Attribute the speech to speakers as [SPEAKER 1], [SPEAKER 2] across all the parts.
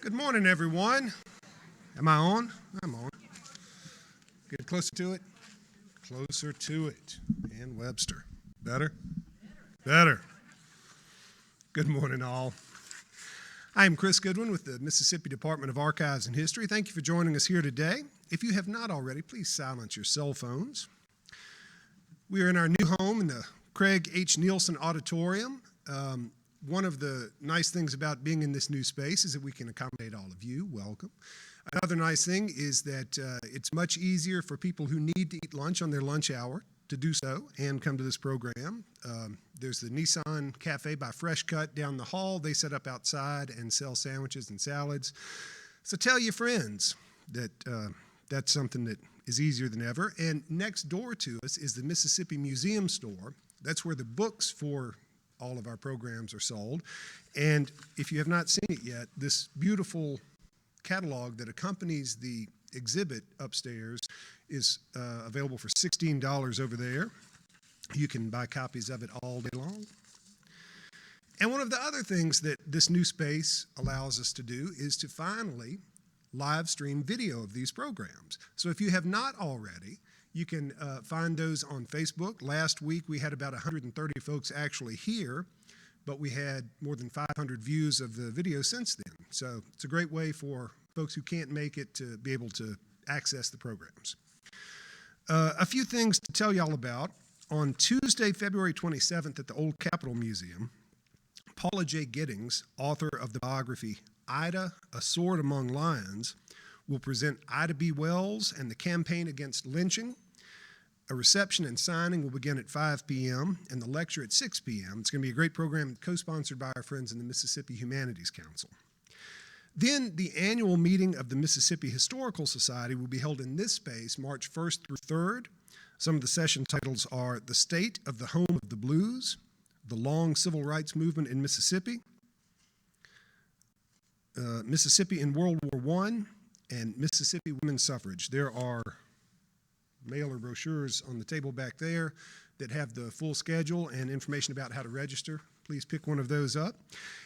[SPEAKER 1] Good morning, everyone. Am I on? I'm on. Get closer to it. Closer to it. And Webster. Better? Better. Good morning, all. I am Chris Goodwin with the Mississippi Department of Archives and History. Thank you for joining us here today. If you have not already, please silence your cell phones. We are in our new home in the Craig H. Nielsen Auditorium. One of the nice things about being in this new space is that we can accommodate all of you. Welcome. Another nice thing is that it's much easier for people who need to eat lunch on their lunch hour to do so and come to this program. There's the Nissan Cafe by Fresh Cut down the hall. They set up outside and sell sandwiches and salads. So tell your friends that that's something that is easier than ever. And next door to us is the Mississippi Museum Store. That's where the books for all of our programs are sold. And if you have not seen it yet, this beautiful catalog that accompanies the exhibit upstairs is available for $16 over there. You can buy copies of it all day long. And one of the other things that this new space allows us to do is to finally live stream video of these programs. So if you have not already, you can find those on Facebook. Last week we had about 130 folks actually here, but we had more than 500 views of the video since then. So it's a great way for folks who can't make it to be able to access the programs. A few things to tell y'all about. On Tuesday, February 27th at the Old Capitol Museum, Paula J. Giddings, author of the biography Ida, A Sword Among Lions, will present Ida B. Wells and the Campaign Against Lynching. A reception and signing will begin at 5 p.m. and the lecture at 6 p.m. It's going to be a great program co-sponsored by our friends in the Mississippi Humanities Council. Then the annual meeting of the Mississippi Historical Society will be held in this space March 1st through 3rd. Some of the session titles are The State of the Home of the Blues, The Long Civil Rights Movement in Mississippi, Mississippi in World War I, and Mississippi Women's Suffrage. There are mailer brochures on the table back there that have the full schedule and information about how to register. Please pick one of those up.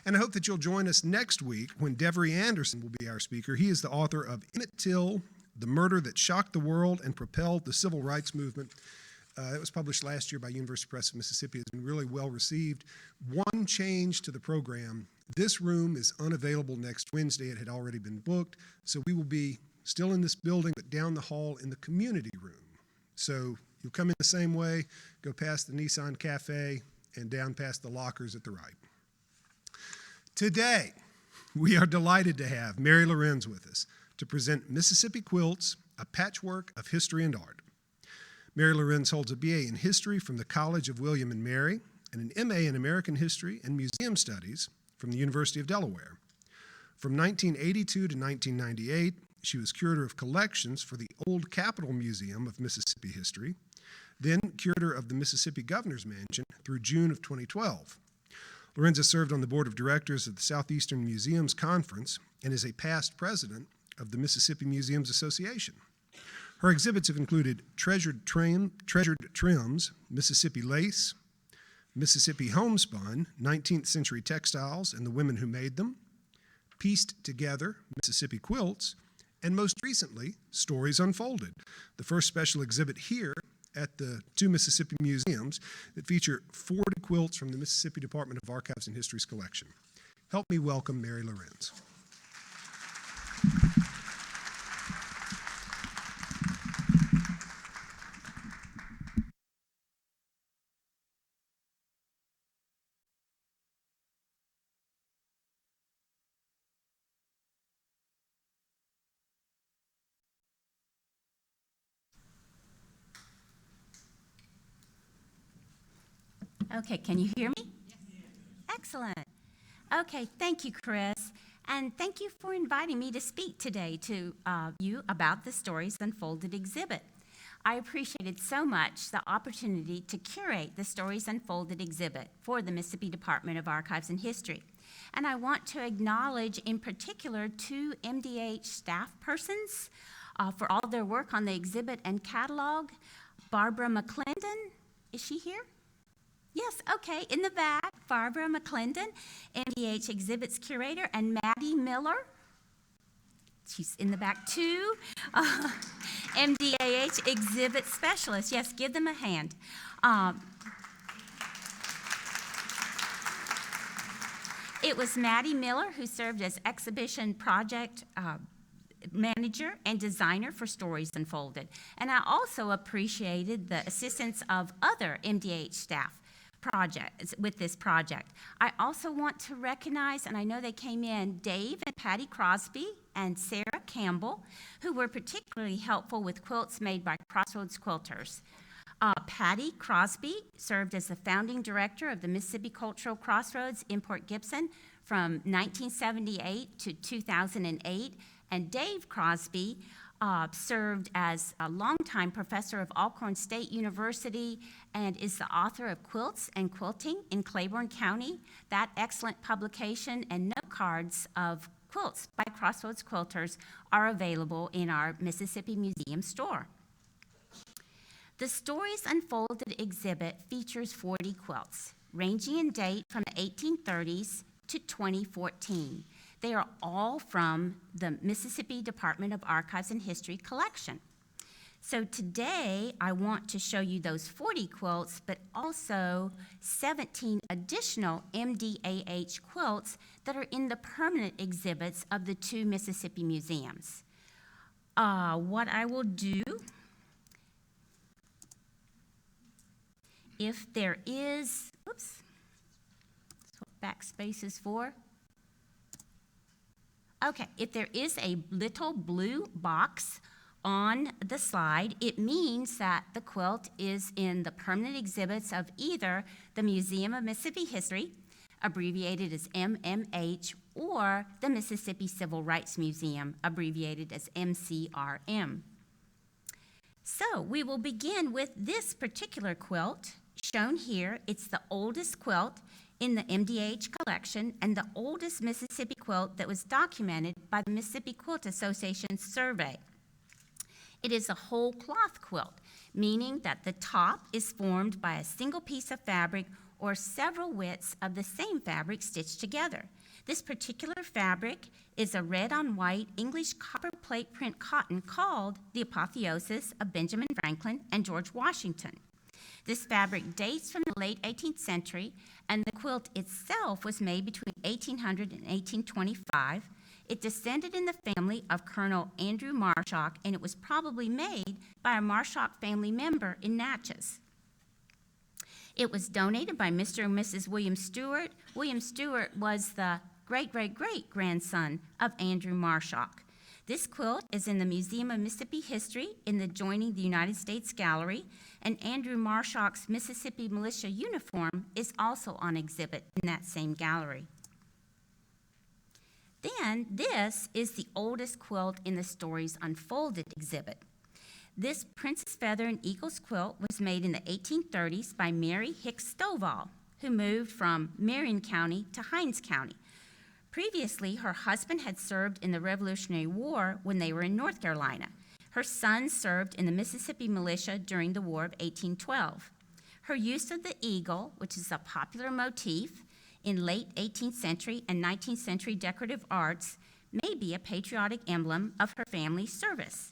[SPEAKER 1] And I hope that you'll join us next week when Davy Anderson will be our speaker. He is the author of Emmett Till, The Murder That Shocked the World and Propelled the Civil Rights Movement. It was published last year by University Press of Mississippi. It's been really well received. One change to the program: this room is unavailable next Wednesday. It had already been booked, so we will be still in this building, but down the hall in the community room. So you'll come in the same way, go past the Nissan Cafe, and down past the lockers at the right. Today, we are delighted to have Mary Lohrenz with us to present Mississippi Quilts, a patchwork of history and art. Mary Lohrenz holds a BA in History from the College of William and Mary and an MA in American History and Museum Studies from the University of Delaware. From 1982 to 1998, she was curator of collections for the Old Capitol Museum of Mississippi History, then curator of the Mississippi Governor's Mansion through June of 2012. Lohrenz has served on the board of directors of the Southeastern Museums Conference and is a past president of the Mississippi Museums Association. Her exhibits have included Treasured Trims, Mississippi Lace, Mississippi Homespun, 19th-Century Textiles and the Women Who Made Them, Pieced Together, Mississippi Quilts, and most recently, Stories Unfolded, the first special exhibit here at the two Mississippi museums that feature 40 quilts from the Mississippi Department of Archives and History's collection. Help me welcome Mary Lohrenz.
[SPEAKER 2] Okay, can you hear me? Yes. Excellent. Okay, thank you, Chris. And thank you for inviting me to speak today to you about the Stories Unfolded exhibit. I appreciated so much the opportunity to curate the Stories Unfolded exhibit for the Mississippi Department of Archives and History. And I want to acknowledge in particular two MDAH staff persons for all their work on the exhibit and catalog. Barbara McClendon, is she here? Yes, okay, in the back, Barbara McClendon, MDAH Exhibits Curator, and Maddie Miller, she's in the back too, MDAH exhibit specialist. Yes, give them a hand. It was Maddie Miller who served as exhibition project manager and designer for Stories Unfolded. And I also appreciated the assistance of other MDAH staff projects with this project. I also want to recognize, and I know they came in, Dave and Patty Crosby and Sarah Campbell, who were particularly helpful with quilts made by Crossroads Quilters. Patty Crosby served as the founding director of the Mississippi Cultural Crossroads in Port Gibson from 1978 to 2008, and Dave Crosby served as a longtime professor of Alcorn State University and is the author of Quilts and Quilting in Claiborne County. That excellent publication and note cards of quilts by Crossroads Quilters are available in our Mississippi Museum store. The Stories Unfolded exhibit features 40 quilts, ranging in date from the 1830s to 2014. They are all from the Mississippi Department of Archives and History collection. So today, I want to show you those 40 quilts, but also 17 additional MDAH quilts that are in the permanent exhibits of the two Mississippi museums. What I will do, if there is, oops, that's what backspace is for. Okay, if there is a little blue box on the slide, it means that the quilt is in the permanent exhibits of either the Museum of Mississippi History, abbreviated as MMH, or the Mississippi Civil Rights Museum, abbreviated as MCRM. So we will begin with this particular quilt shown here. It's the oldest quilt in the MDAH collection and the oldest Mississippi quilt that was documented by the Mississippi Quilt Association's survey. It is a whole cloth quilt, meaning that the top is formed by a single piece of fabric or several widths of the same fabric stitched together. This particular fabric is a red on white English copper plate print cotton called the apotheosis of Benjamin Franklin and George Washington. This fabric dates from the late 18th century, and the quilt itself was made between 1800 and 1825. It descended in the family of Colonel Andrew Marshock, and it was probably made by a Marshock family member in Natchez. It was donated by Mr. and Mrs. William Stuart. William Stuart was the great-great-great-grandson of Andrew Marshock. This quilt is in the Museum of Mississippi History in the adjoining the United States Gallery, and Andrew Marshock's Mississippi Militia uniform is also on exhibit in that same gallery. Then, this is the oldest quilt in the Stories Unfolded exhibit. This Princess Feather and Eagles quilt was made in the 1830s by Mary Hicks Stovall, who moved from Marion County to Hinds County. Previously, her husband had served in the Revolutionary War when they were in North Carolina. Her son served in the Mississippi Militia during the War of 1812. Her use of the eagle, which is a popular motif in late 18th century and 19th century decorative arts, may be a patriotic emblem of her family's service.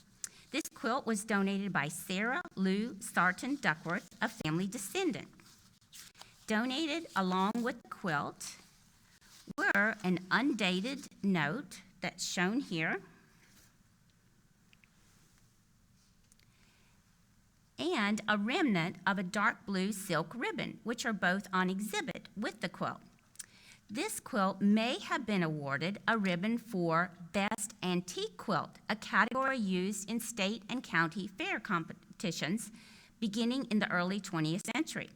[SPEAKER 2] This quilt was donated by Sarah Lou Sarton Duckworth, a family descendant. Donated along with the quilt were an undated note that's shown here and a remnant of a dark blue silk ribbon, which are both on exhibit with the quilt. This quilt may have been awarded a ribbon for Best Antique Quilt, a category used in state and county fair competitions beginning in the early 20th century.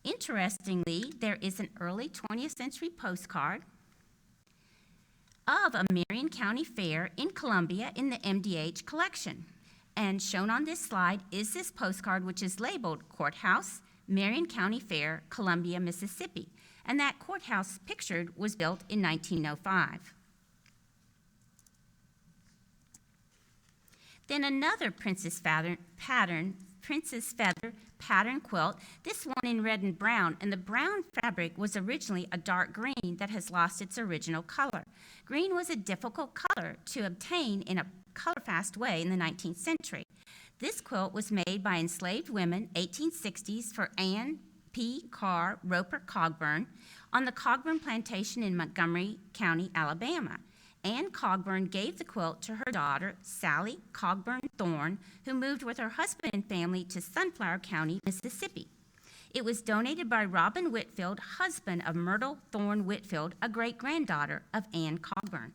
[SPEAKER 2] Interestingly, there is an early 20th century postcard of a Marion County fair in Columbia in the MDAH collection. And shown on this slide is this postcard, which is labeled Courthouse, Marion County Fair, Columbia, Mississippi. And that courthouse pictured was built in 1905. Then another princess pattern Princess Feather pattern quilt, this one in red and brown, and the brown fabric was originally a dark green that has lost its original color. Green was a difficult color to obtain in a color-fast way in the 19th century. This quilt was made by enslaved women, 1860s, for Anne P. Carr Roper Cogburn on the Cogburn plantation in Montgomery County, Alabama. Anne Cogburn gave the quilt to her daughter, Sally Cogburn Thorne, who moved with her husband and family to Sunflower County, Mississippi. It was donated by Robin Whitfield, husband of Myrtle Thorne Whitfield, a great-granddaughter of Anne Cogburn.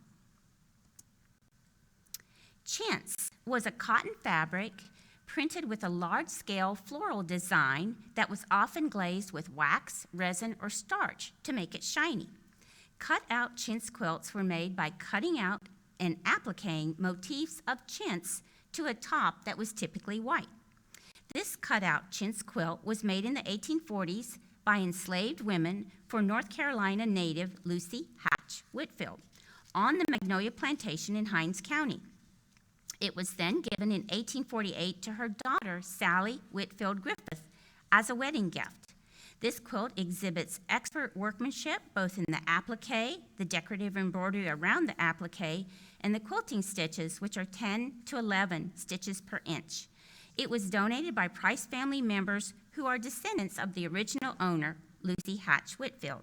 [SPEAKER 2] Chintz was a cotton fabric printed with a large-scale floral design that was often glazed with wax, resin, or starch to make it shiny. Cut-out chintz quilts were made by cutting out and appliquing motifs of chintz to a top that was typically white. This cut-out chintz quilt was made in the 1840s by enslaved women for North Carolina native Lucy Hatch Whitfield on the Magnolia plantation in Hinds County. It was then given in 1848 to her daughter, Sally Whitfield Griffith, as a wedding gift. This quilt exhibits expert workmanship both in the applique, the decorative embroidery around the applique, and the quilting stitches, which are 10 to 11 stitches per inch. It was donated by Price family members who are descendants of the original owner, Lucy Hatch Whitfield.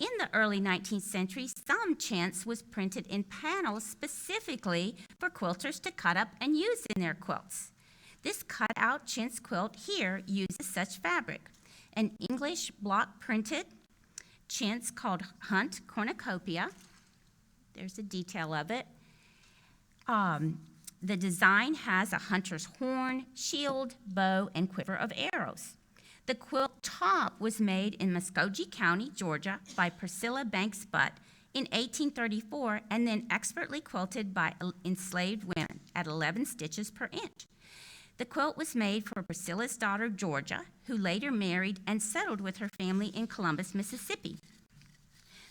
[SPEAKER 2] In the early 19th century, some chintz was printed in panels specifically for quilters to cut up and use in their quilts. This cut-out chintz quilt here uses such fabric. An English block-printed chintz called Hunt Cornucopia. There's a detail of it. The design has a hunter's horn, shield, bow, and quiver of arrows. The quilt top was made in Muskogee County, Georgia, by Priscilla Banks Butt in 1834, and then expertly quilted by enslaved women at 11 stitches per inch. The quilt was made for Priscilla's daughter, Georgia, who later married and settled with her family in Columbus, Mississippi.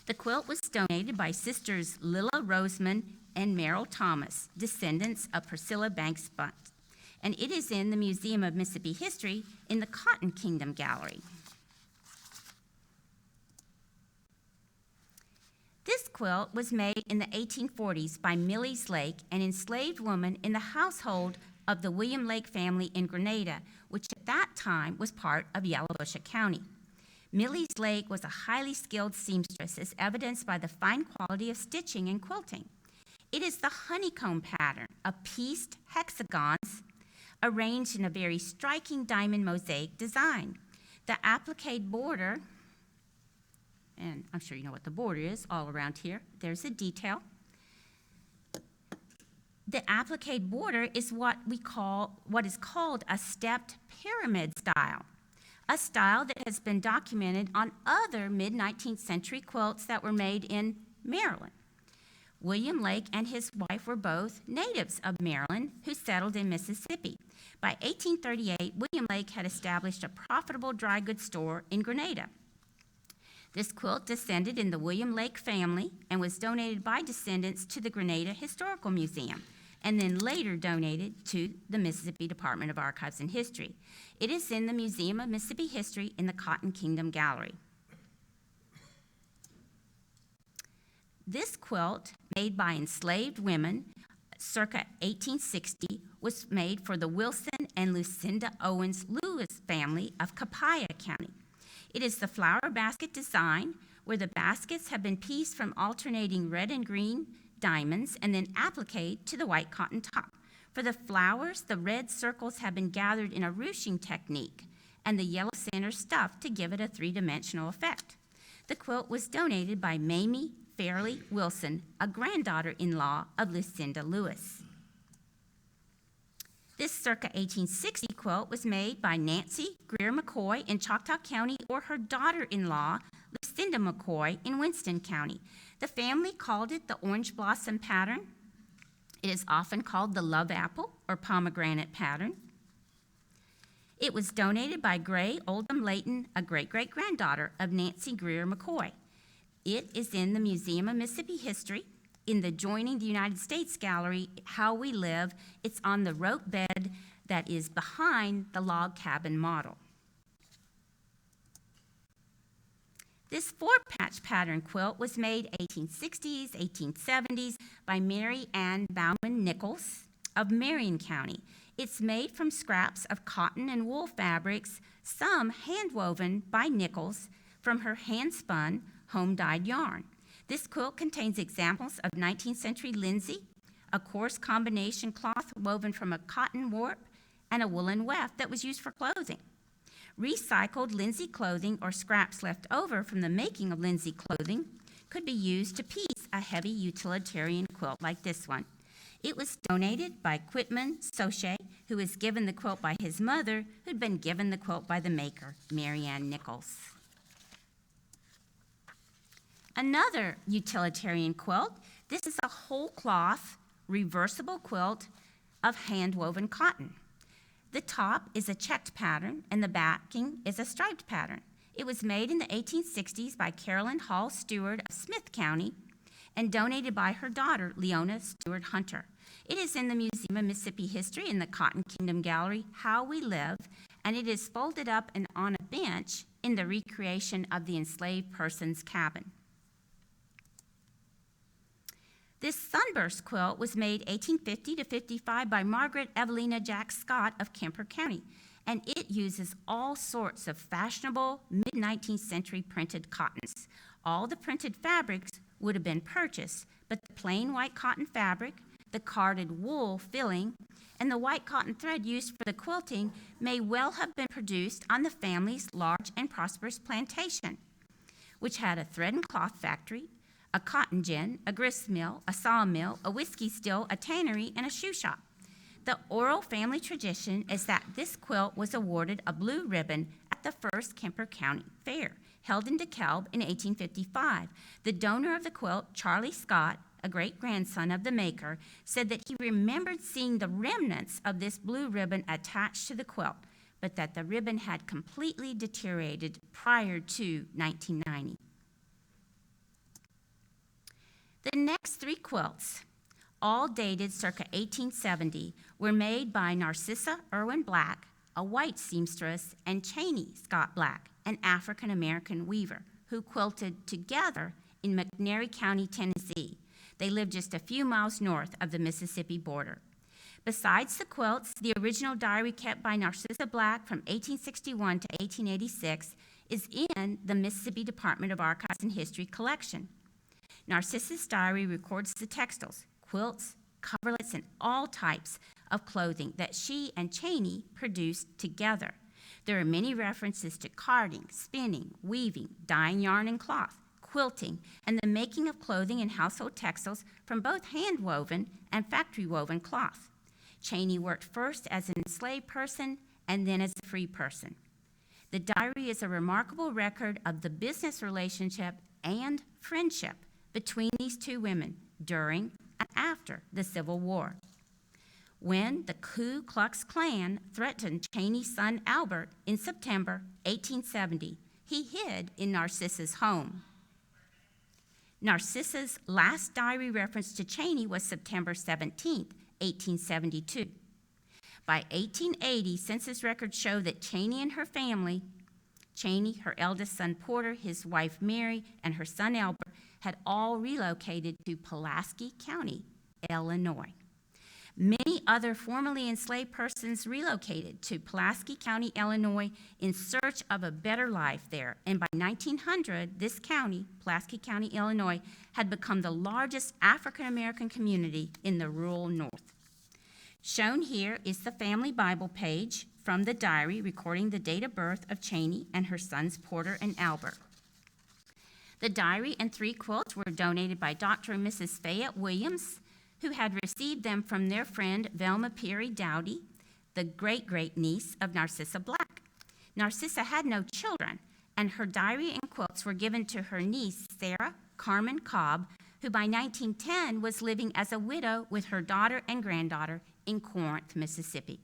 [SPEAKER 2] The quilt was donated by sisters Lilla Roseman and Merrill Thomas, descendants of Priscilla Banks Butt, and it is in the Museum of Mississippi History in the Cotton Kingdom Gallery. This quilt was made in the 1840s by Millie's Lake, an enslaved woman in the household of the William Lake family in Grenada, which at that time was part of Yallowbusha County. Millie's Lake was a highly skilled seamstress, as evidenced by the fine quality of stitching and quilting. It is the honeycomb pattern of pieced hexagons arranged in a very striking diamond mosaic design. The applique border, and I'm sure you know what the border is all around here. There's a detail. The applique border is what is called a stepped pyramid style, a style that has been documented on other mid-19th century quilts that were made in Maryland. William Lake and his wife were both natives of Maryland who settled in Mississippi. By 1838, William Lake had established a profitable dry goods store in Grenada. This quilt descended in the William Lake family and was donated by descendants to the Grenada Historical Museum, and then later donated to the Mississippi Department of Archives and History. It is in the Museum of Mississippi History in the Cotton Kingdom Gallery. This quilt, made by enslaved women circa 1860, was made for the Wilson and Lucinda Owens Lewis family of Copiah County. It is the flower basket design, where the baskets have been pieced from alternating red and green diamonds and then appliqued to the white cotton top. For the flowers, the red circles have been gathered in a ruching technique, and the yellow center stuffed to give it a three-dimensional effect. The quilt was donated by Mamie Fairley Wilson, a granddaughter-in-law of Lucinda Lewis. This circa 1860 quilt was made by Nancy Greer McCoy in Choctaw County, or her daughter-in-law, Lucinda McCoy, in Winston County. The family called it the orange blossom pattern. It is often called the love apple or pomegranate pattern. It was donated by Gray Oldham Layton, a great-great-granddaughter of Nancy Greer McCoy. It is in the Museum of Mississippi History in the Joining the United States Gallery, How We Live. It's on the rope bed that is behind the log cabin model. This four-patch pattern quilt was made 1860s, 1870s by Mary Ann Bauman Nichols of Marion County. It's made from scraps of cotton and wool fabrics, some hand-woven by Nichols from her hand-spun, home-dyed yarn. This quilt contains examples of 19th-century linsey, a coarse combination cloth woven from a cotton warp, and a woolen weft that was used for clothing. Recycled linsey clothing or scraps left over from the making of linsey clothing could be used to piece a heavy utilitarian quilt like this one. It was donated by Quitman Sochet, who was given the quilt by his mother, who'd been given the quilt by the maker, Mary Ann Nichols. Another utilitarian quilt. This is a whole cloth, reversible quilt of hand-woven cotton. The top is a checked pattern, and the backing is a striped pattern. It was made in the 1860s by Carolyn Hall Stuart of Smith County and donated by her daughter, Leona Stewart Hunter. It is in the Museum of Mississippi History in the Cotton Kingdom Gallery, How We Live, and it is folded up and on a bench in the recreation of the enslaved person's cabin. This sunburst quilt was made 1850 to 55 by Margaret Evelina Jack Scott of Kemper County, and it uses all sorts of fashionable mid-19th century printed cottons. All the printed fabrics would have been purchased, but the plain white cotton fabric, the carded wool filling, and the white cotton thread used for the quilting may well have been produced on the family's large and prosperous plantation, which had a thread and cloth factory, a cotton gin, a grist mill, a sawmill, a whiskey still, a tannery, and a shoe shop. The oral family tradition is that this quilt was awarded a blue ribbon at the first Kemper County Fair, held in DeKalb in 1855. The donor of the quilt, Charlie Scott, a great-grandson of the maker, said that he remembered seeing the remnants of this blue ribbon attached to the quilt, but that the ribbon had completely deteriorated prior to 1990. The next three quilts, all dated circa 1870, were made by Narcisa Irwin Black, a white seamstress, and Chaney Scott Black, an African-American weaver, who quilted together in McNairy County, Tennessee. They lived just a few miles north of the Mississippi border. Besides the quilts, the original diary kept by Narcisa Black from 1861 to 1886 is in the Mississippi Department of Archives and History collection. Narcissa's diary records the textiles, quilts, coverlets, and all types of clothing that she and Chaney produced together. There are many references to carding, spinning, weaving, dyeing yarn and cloth, quilting, and the making of clothing and household textiles from both hand-woven and factory-woven cloth. Chaney worked first as an enslaved person and then as a free person. The diary is a remarkable record of the business relationship and friendship between these two women during and after the Civil War. When the Ku Klux Klan threatened Chaney's son Albert in September 1870, he hid in Narcissa's home. Narcissa's last diary reference to Chaney was September 17, 1872. By 1880, census records show that Chaney and her family, Chaney, her eldest son Porter, his wife Mary, and her son Albert, had all relocated to Pulaski County, Illinois. Many other formerly enslaved persons relocated to Pulaski County, Illinois, in search of a better life there. And by 1900, this county, Pulaski County, Illinois, had become the largest African-American community in the rural North. Shown here is the family Bible page from the diary recording the date of birth of Chaney and her sons Porter and Albert. The diary and three quilts were donated by Dr. and Mrs. Fayette Williams, who had received them from their friend Velma Peary Dowdy, the great-great-niece of Narcissa Black. Narcissa had no children, and her diary and quilts were given to her niece, Sarah Carmen Cobb, who by 1910 was living as a widow with her daughter and granddaughter in Corinth, Mississippi.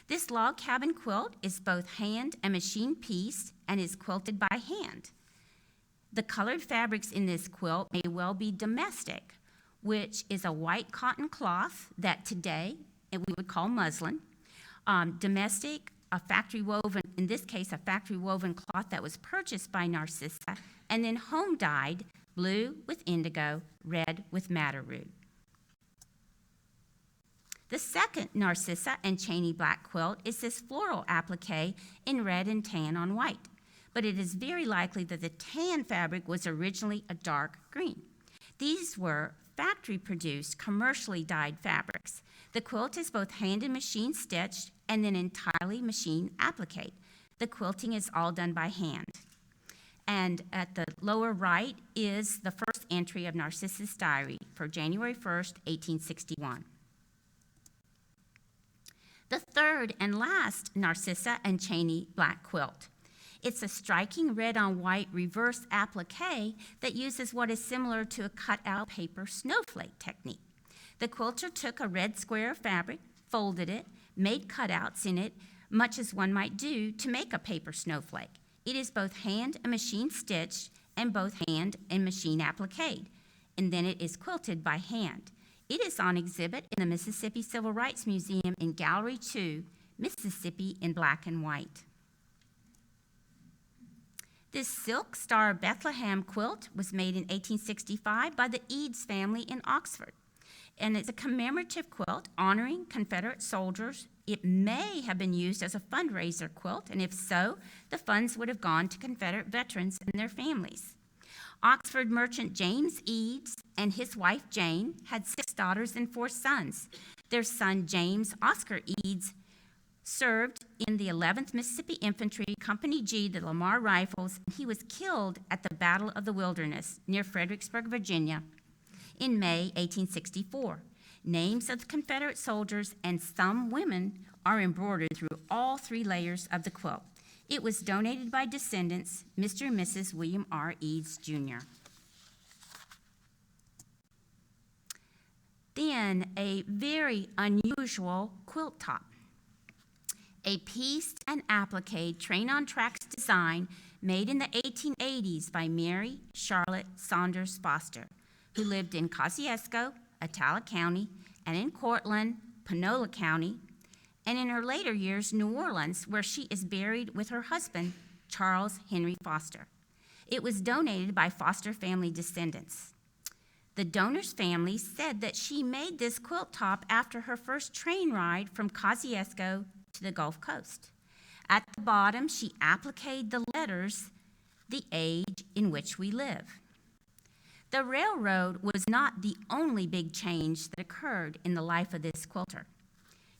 [SPEAKER 2] This log cabin quilt is both hand and machine pieced and is quilted by hand. The colored fabrics in this quilt may well be domestic, which is a white cotton cloth that today we would call muslin. Domestic, a factory woven, in this case, a factory woven cloth that was purchased by Narcisa, and then home dyed blue with indigo, red with madder root. The second Narcisa and Chaney black quilt is this floral applique in red and tan on white, but it is very likely that the tan fabric was originally a dark green. These were factory-produced, commercially dyed fabrics. The quilt is both hand and machine stitched and then entirely machine appliqued. The quilting is all done by hand. And at the lower right is the first entry of Narcisa's diary for January 1st, 1861. The third and last Narcisa and Chaney black quilt. It's a striking red on white reverse applique that uses what is similar to a cutout paper snowflake technique. The quilter took a red square of fabric, folded it, made cutouts in it, much as one might do to make a paper snowflake. It is both hand and machine stitched and both hand and machine appliqued, and then it is quilted by hand. It is on exhibit in the Mississippi Civil Rights Museum in Gallery 2, Mississippi in black and white. This silk Star Bethlehem quilt was made in 1865 by the Eads family in Oxford, and it's a commemorative quilt honoring Confederate soldiers. It may have been used as a fundraiser quilt, and if so, the funds would have gone to Confederate veterans and their families. Oxford merchant James Eads and his wife Jane had 6 daughters and 4 sons. Their son James Oscar Eads served in the 11th Mississippi Infantry, Company G, the Lamar Rifles, and he was killed at the Battle of the Wilderness near Fredericksburg, Virginia, in May 1864. Names of the Confederate soldiers and some women are embroidered through all 3 layers of the quilt. It was donated by descendants, Mr. and Mrs. William R. Eads, Jr. Then a very unusual quilt top. A pieced and appliqued train-on-tracks design made in the 1880s by Mary Charlotte Saunders Foster, who lived in Kosciuszko, Atala County, and in Cortland, Panola County, and in her later years, New Orleans, where she is buried with her husband, Charles Henry Foster. It was donated by Foster family descendants. The donor's family said that she made this quilt top after her first train ride from Kosciuszko to the Gulf Coast. At the bottom, she appliqued the letters, "The age in which we live." The railroad was not the only big change that occurred in the life of this quilter.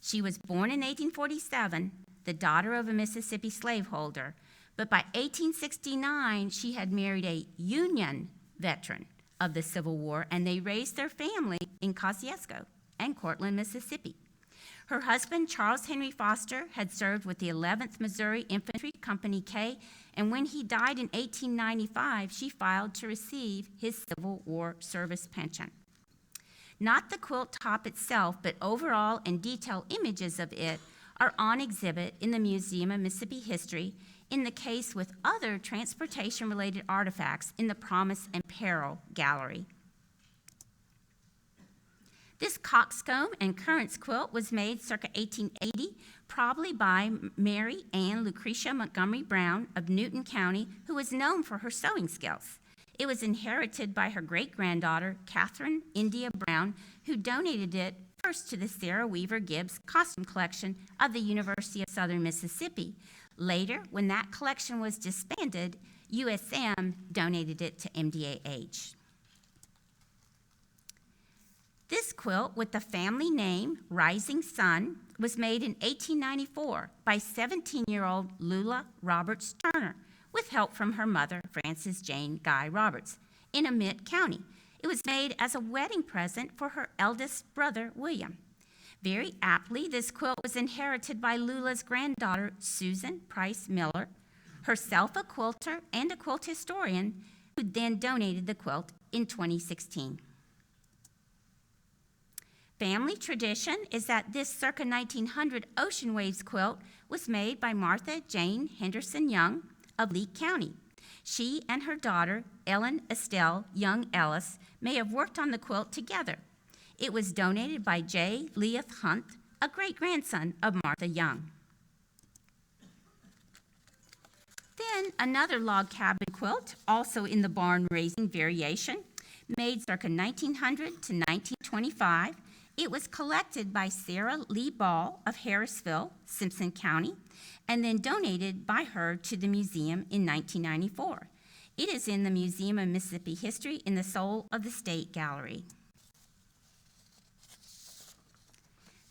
[SPEAKER 2] She was born in 1847, the daughter of a Mississippi slaveholder, but by 1869, she had married a Union veteran of the Civil War, and they raised their family in Kosciuszko and Cortland, Mississippi. Her husband, Charles Henry Foster, had served with the 11th Missouri Infantry, Company K, and when he died in 1895, she filed to receive his Civil War service pension. Not the quilt top itself, but overall and detailed images of it are on exhibit in the Museum of Mississippi History, in the case with other transportation-related artifacts in the Promise and Peril Gallery. This Cockscomb and Currants quilt was made circa 1880, probably by Mary Ann Lucretia Montgomery Brown of Newton County, who was known for her sewing skills. It was inherited by her great-granddaughter, Catherine India Brown, who donated it first to the Sarah Weaver Gibbs costume collection of the University of Southern Mississippi. Later, when that collection was disbanded, USM donated it to MDAH. This quilt, with the family name Rising Sun, was made in 1894 by 17-year-old Lula Roberts Turner, with help from her mother, Frances Jane Guy Roberts, in Amite County. It was made as a wedding present for her eldest brother, William. Very aptly, this quilt was inherited by Lula's granddaughter, Susan Price Miller, herself a quilter and a quilt historian, who then donated the quilt in 2016. Family tradition is that this circa 1900 Ocean Waves quilt was made by Martha Jane Henderson Young of Lee County. She and her daughter, Ellen Estelle Young Ellis, may have worked on the quilt together. It was donated by J. Leith Hunt, a great-grandson of Martha Young. Then another log cabin quilt, also in the barn raising variation, made circa 1900 to 1925. It was collected by Sarah Lee Ball of Harrisville, Simpson County, and then donated by her to the museum in 1994. It is in the Museum of Mississippi History in the Soul of the State Gallery.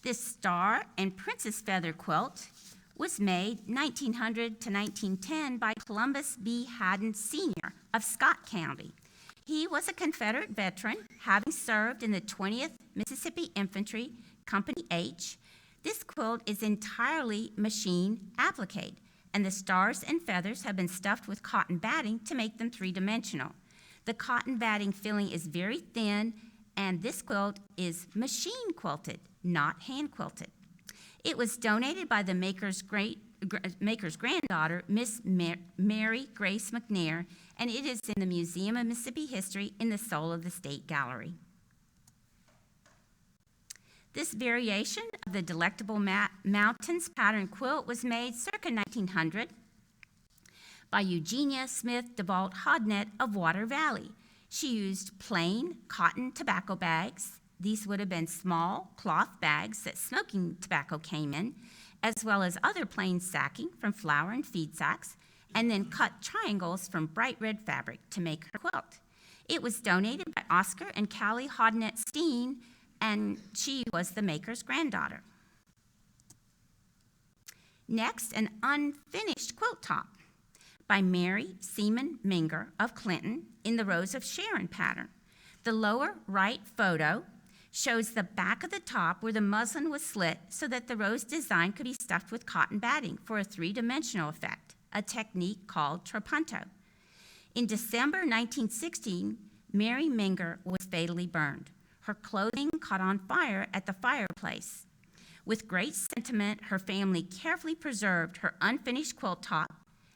[SPEAKER 2] This Star and Princess Feather quilt was made 1900 to 1910 by Columbus B. Haddon Sr. of Scott County. He was a Confederate veteran, having served in the 20th Mississippi Infantry, Company H. This quilt is entirely machine appliqué, and the stars and feathers have been stuffed with cotton batting to make them three-dimensional. The cotton batting filling is very thin, and this quilt is machine quilted, not hand quilted. It was donated by the maker's granddaughter, Miss Mary Grace McNair, and it is in the Museum of Mississippi History in the Soul of the State Gallery. This variation of the Delectable Mountains pattern quilt was made circa 1900 by Eugenia Smith DeVault Hodnett of Water Valley. She used plain cotton tobacco bags. These would have been small cloth bags that smoking tobacco came in, as well as other plain sacking from flour and feed sacks, and then cut triangles from bright red fabric to make her quilt. It was donated by Oscar and Callie Hodnett Steen, and she was the maker's granddaughter. Next, an unfinished quilt top by Mary Seaman Minger of Clinton in the Rose of Sharon pattern. The lower right photo shows the back of the top where the muslin was slit so that the rose design could be stuffed with cotton batting for a three-dimensional effect, a technique called trapunto. In December 1916, Mary Minger was fatally burned. Her clothing caught on fire at the fireplace. With great sentiment, her family carefully preserved her unfinished quilt top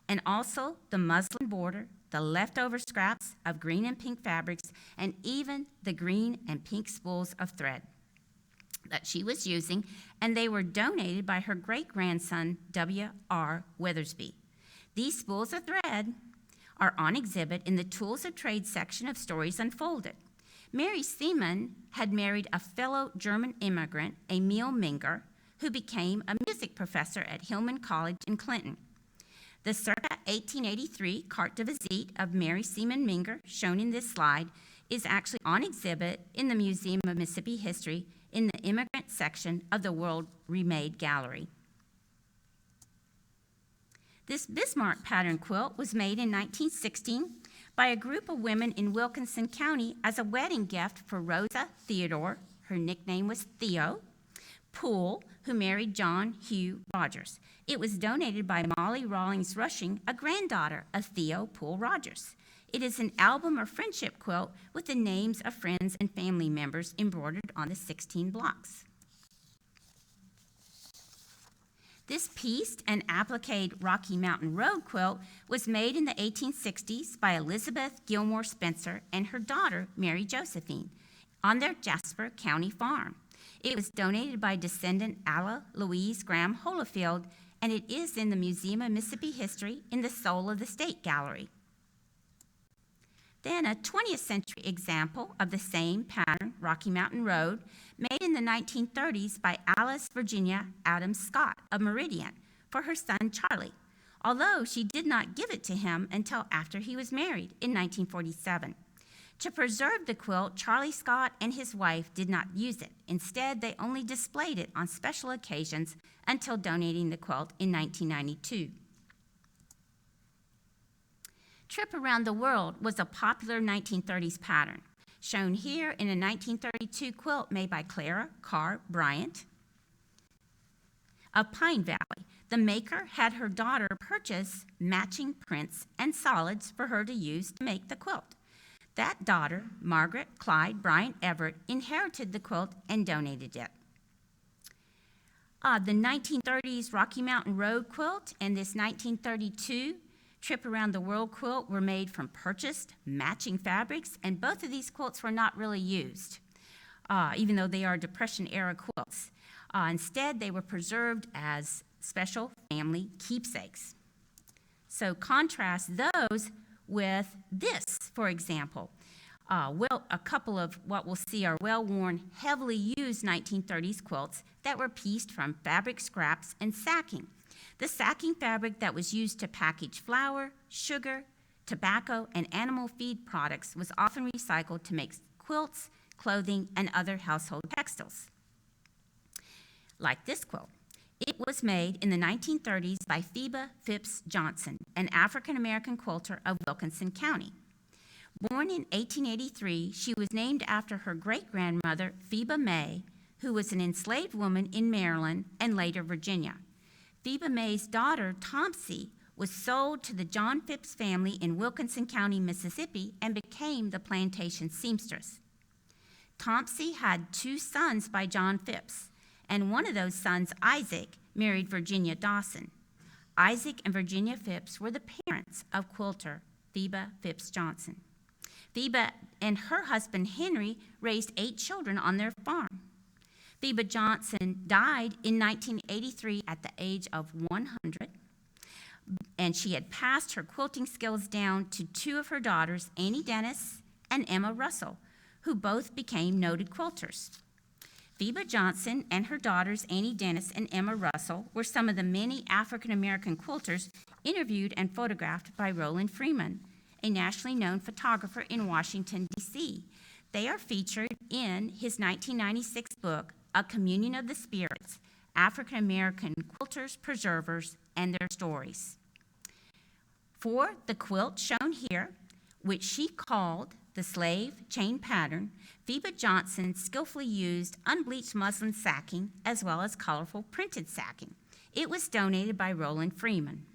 [SPEAKER 2] and also the muslin border, the leftover scraps of green and pink fabrics, and even the green and pink spools of thread that she was using, and they were donated by her great-grandson, W.R. Withersby. These spools of thread are on exhibit in the Tools of Trade section of Stories Unfolded. Mary Seaman had married a fellow German immigrant, Emil Minger, who became a music professor at Hillman College in Clinton. The circa 1883 carte de visite of Mary Seaman Minger, shown in this slide, is actually on exhibit in the Museum of Mississippi History in the immigrant section of the World Remade Gallery. This Bismarck pattern quilt was made in 1916 by a group of women in Wilkinson County as a wedding gift for Rosa Theodore, her nickname was Theo, Poole, who married John Hugh Rogers. It was donated by Molly Rawlings Rushing, a granddaughter of Theo Poole Rogers. It is an album or friendship quilt with the names of friends and family members embroidered on the 16 blocks. This pieced and appliqued Rocky Mountain Road quilt was made in the 1860s by Elizabeth Gilmore Spencer and her daughter, Mary Josephine, on their Jasper County farm. It was donated by descendant Alla Louise Graham Holofield, and it is in the Museum of Mississippi History in the Soul of the State Gallery. Then a 20th century example of the same pattern, Rocky Mountain Road, made in the 1930s by Alice Virginia Adams Scott of Meridian for her son Charlie, although she did not give it to him until after he was married in 1947. To preserve the quilt, Charlie Scott and his wife did not use it. Instead, they only displayed it on special occasions until donating the quilt in 1992. Trip Around the World was a popular 1930s pattern, shown here in a 1932 quilt made by Clara Carr Bryant of Pine Valley. The maker had her daughter purchase matching prints and solids for her to use to make the quilt. That daughter, Margaret Clyde Bryant Everett, inherited the quilt and donated it. The 1930s Rocky Mountain Road quilt and this 1932 Trip Around the World quilt were made from purchased matching fabrics, and both of these quilts were not really used, even though they are Depression-era quilts. Instead, they were preserved as special family keepsakes. So contrast those with this, for example. A couple of what we'll see are well-worn, heavily used 1930s quilts that were pieced from fabric scraps and sacking. The sacking fabric that was used to package flour, sugar, tobacco, and animal feed products was often recycled to make quilts, clothing, and other household textiles. Like this quilt. It was made in the 1930s by Biba Johnson, an African-American quilter of Wilkinson County. Born in 1883, she was named after her great-grandmother, Biba May, who was an enslaved woman in Maryland and later Virginia. Biba May's daughter, Tomsey, was sold to the John Phipps family in Wilkinson County, Mississippi, and became the plantation seamstress. Tomsey had 2 sons by John Phipps, and one of those sons, Isaac, married Virginia Dawson. Isaac and Virginia Phipps were the parents of quilter Biba Johnson. Biba and her husband, Henry, raised 8 children on their farm. Biba Johnson died in 1983 at the age of 100, and she had passed her quilting skills down to 2 of her daughters, Annie Dennis and Emma Russell, who both became noted quilters. Biba Johnson and her daughters, Annie Dennis and Emma Russell, were some of the many African-American quilters interviewed and photographed by Roland Freeman, a nationally known photographer in Washington, D.C. They are featured in his 1996 book, A Communion of the Spirits, African-American Quilters, Preservers, and Their Stories. For the quilt shown here, which she called the slave chain pattern, Biba Johnson skillfully used unbleached muslin sacking as well as colorful printed sacking. It was donated by Roland Freeman.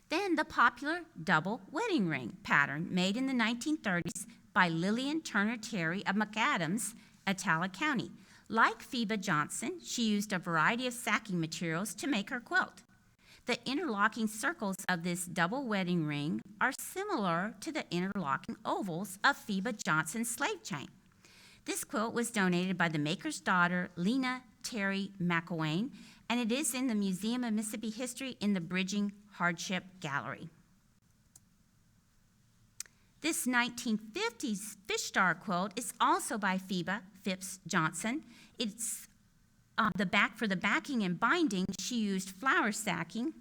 [SPEAKER 2] Then the popular double wedding ring pattern made in the 1930s by Lillian Turner Terry of McAdams, Atala County. Like Biba Johnson, she used a variety of sacking materials to make her quilt. The interlocking circles of this double wedding ring are similar to the interlocking ovals of Biba Johnson's slave chain. This quilt was donated by the maker's daughter, Lena Terry McElwain, and it is in the Museum of Mississippi History in the Bridging Hardship Gallery. This 1950s Fish Star quilt is also by Biba Johnson. It's for the backing and binding, she used flour sacking.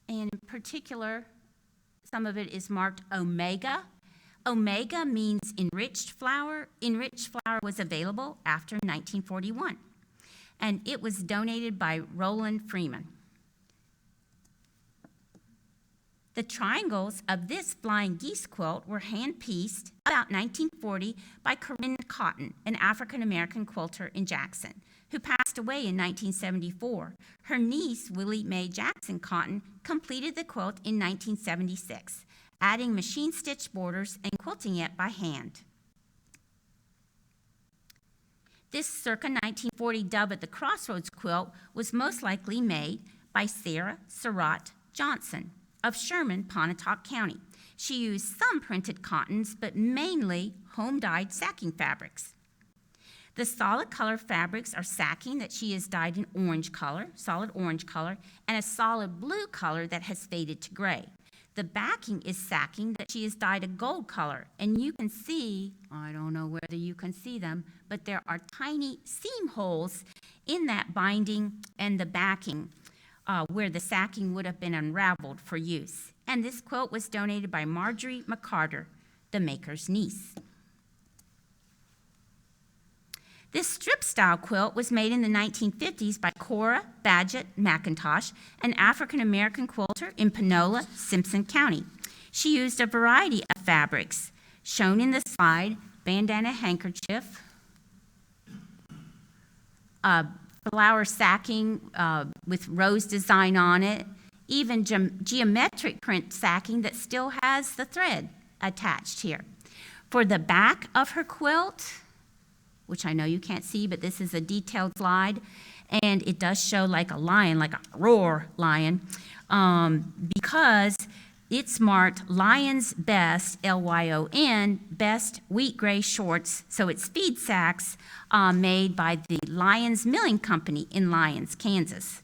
[SPEAKER 2] And in particular, some of it is marked Omega. Omega means enriched flour. Enriched flour was available after 1941. And it was donated by Roland Freeman. The triangles of this Flying Geese quilt were hand-pieced about 1940 by Corinne Cotton, an African-American quilter in Jackson, who passed away in 1974. Her niece, Willie Mae Jackson Cotton, completed the quilt in 1976, adding machine-stitched borders and quilting it by hand. This circa 1940 dub at the Crossroads Quilt was most likely made by Sarah Surratt Johnson of Sherman, Pontotoc County. She used some printed cottons, but mainly home-dyed sacking fabrics. The solid color fabrics are sacking that she has dyed in orange color, solid orange color, and a solid blue color that has faded to gray. The backing is sacking that she has dyed a gold color, and you can see, I don't know whether you can see them, but there are tiny seam holes in that binding and the backing where the sacking would have been unraveled for use. And this quilt was donated by Marjorie McCarter, the maker's niece. This strip-style quilt was made in the 1950s by Cora Badgett McIntosh, an African-American quilter in Panola, Simpson County. She used a variety of fabrics, shown in the slide, bandana handkerchief, flower sacking with rose design on it, even geometric print sacking that still has the thread attached here. For the back of her quilt, which I know you can't see, but this is a detailed slide, and it does show like a lion, like a roar lion. because it's marked Lyon's Best, Lyon, Best Wheat Gray Shorts. So it's feed sacks made by the Lyons Milling Company in Lyons, Kansas.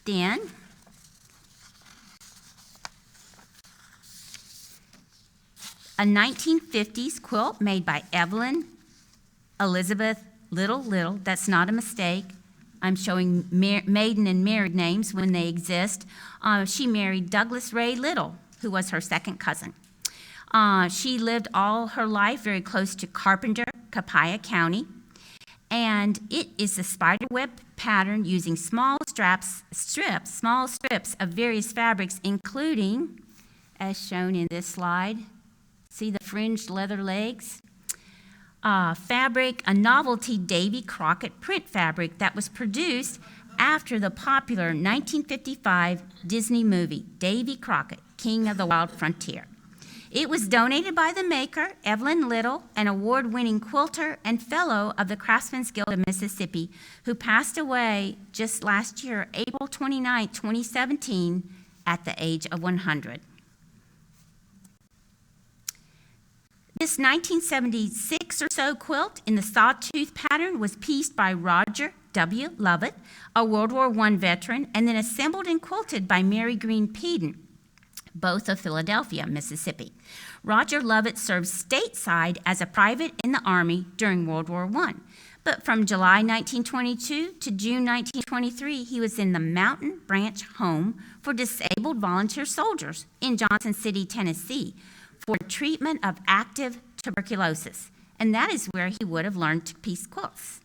[SPEAKER 2] Then, a 1950s quilt made by Evelyn Elizabeth Little, that's not a mistake. I'm showing maiden and married names when they exist. She married Douglas Ray Little, who was her second cousin. She lived all her life very close to Carpenter, Copiah County, and it is a spider web pattern using small strips of various fabrics, including, as shown in this slide, see the fringed leather legs? Fabric, a novelty Davy Crockett print fabric that was produced after the popular 1955 Disney movie, Davy Crockett, King of the Wild Frontier. It was donated by the maker, Evelyn Little, an award-winning quilter and fellow of the Craftsmen's Guild of Mississippi, who passed away just last year, April 29, 2017, at the age of 100. This 1976 or so quilt in the sawtooth pattern was pieced by Roger W. Lovett, a World War I veteran, and then assembled and quilted by Mary Green Peden, both of Philadelphia, Mississippi. Roger Lovett served stateside as a private in the Army during World War I. But from July 1922 to June 1923, he was in the Mountain Branch Home for Disabled Volunteer Soldiers in Johnson City, Tennessee, for treatment of active tuberculosis, and that is where he would have learned to piece quilts.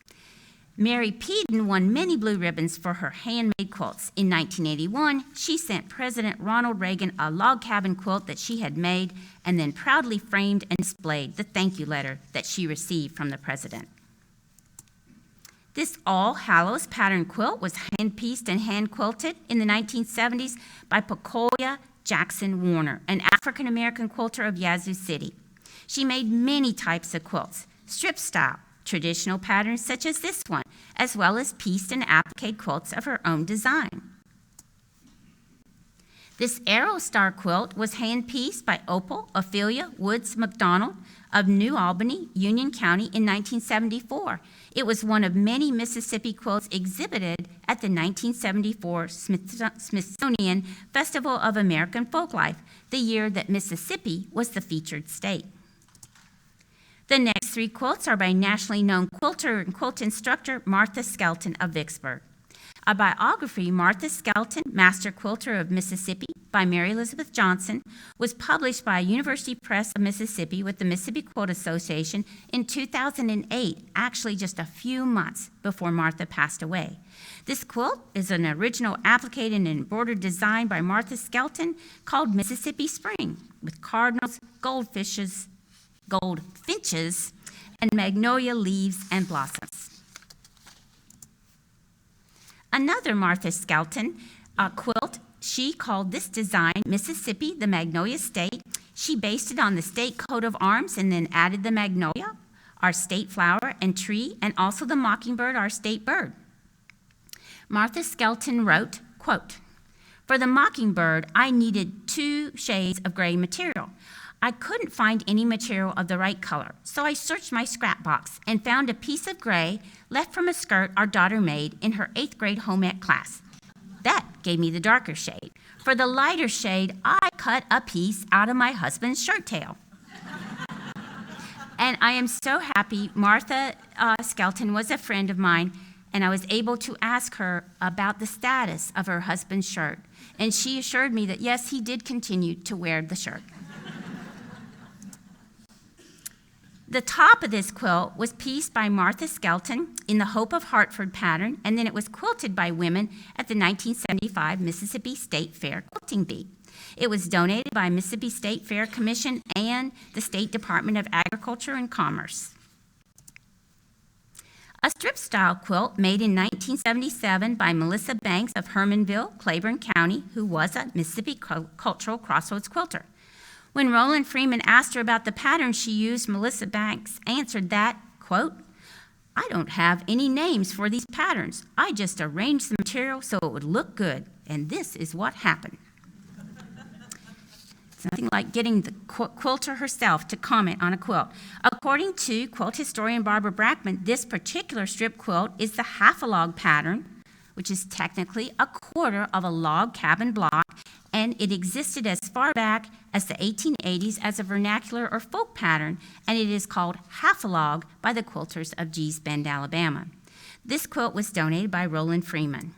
[SPEAKER 2] Mary Peden won many blue ribbons for her handmade quilts. In 1981, she sent President Ronald Reagan a log cabin quilt that she had made and then proudly framed and displayed the thank you letter that she received from the president. This All Hallows pattern quilt was hand-pieced and hand-quilted in the 1970s by Pacoya Jackson Warner, an African-American quilter of Yazoo City. She made many types of quilts, strip style, traditional patterns such as this one, as well as pieced and applique quilts of her own design. This Arrow Star quilt was hand-pieced by Opal Ophelia Woods McDonald of New Albany, Union County in 1974. It was one of many Mississippi quilts exhibited at the 1974 Smithsonian Festival of American Folklife, the year that Mississippi was the featured state. The next three quilts are by nationally known quilter and quilt instructor Martha Skelton of Vicksburg. A biography, Martha Skelton, Master Quilter of Mississippi, by Mary Elizabeth Johnson, was published by University Press of Mississippi with the Mississippi Quilt Association in 2008, actually just a few months before Martha passed away. This quilt is an original appliqued and embroidered design by Martha Skelton called Mississippi Spring, with cardinals, goldfinches, and magnolia leaves and blossoms. Another Martha Skelton quilt, she called this design Mississippi, the Magnolia State. She based it on the state coat of arms and then added the magnolia, our state flower and tree, and also the mockingbird, our state bird. Martha Skelton wrote, quote, "For the mockingbird, I needed 2 shades of gray material. I couldn't find any material of the right color, so I searched my scrap box and found a piece of gray left from a skirt our daughter made in her 8th grade home ec class. That gave me the darker shade. For the lighter shade, I cut a piece out of my husband's shirt tail." And I am so happy. Martha Skelton was a friend of mine, and I was able to ask her about the status of her husband's shirt. And she assured me that, yes, he did continue to wear the shirt. The top of this quilt was pieced by Martha Skelton in the Hope of Hartford pattern, and then it was quilted by women at the 1975 Mississippi State Fair Quilting Bee. It was donated by Mississippi State Fair Commission and the State Department of Agriculture and Commerce. A strip-style quilt made in 1977 by Melissa Banks of Hermanville, Claiborne County, who was a Mississippi Cultural Crossroads quilter. When Roland Freeman asked her about the pattern she used, Melissa Banks answered that, quote, I don't have any names for these patterns. I just arranged the material so it would look good, and this is what happened. It's nothing like getting the quilter herself to comment on a quilt. According to quilt historian Barbara Brackman, this particular strip quilt is the half-a-log pattern, which is technically a quarter of a log cabin block, and it existed as far back as the 1880s as a vernacular or folk pattern, and it is called half-a-log by the quilters of Geese Bend, Alabama. This quilt was donated by Roland Freeman.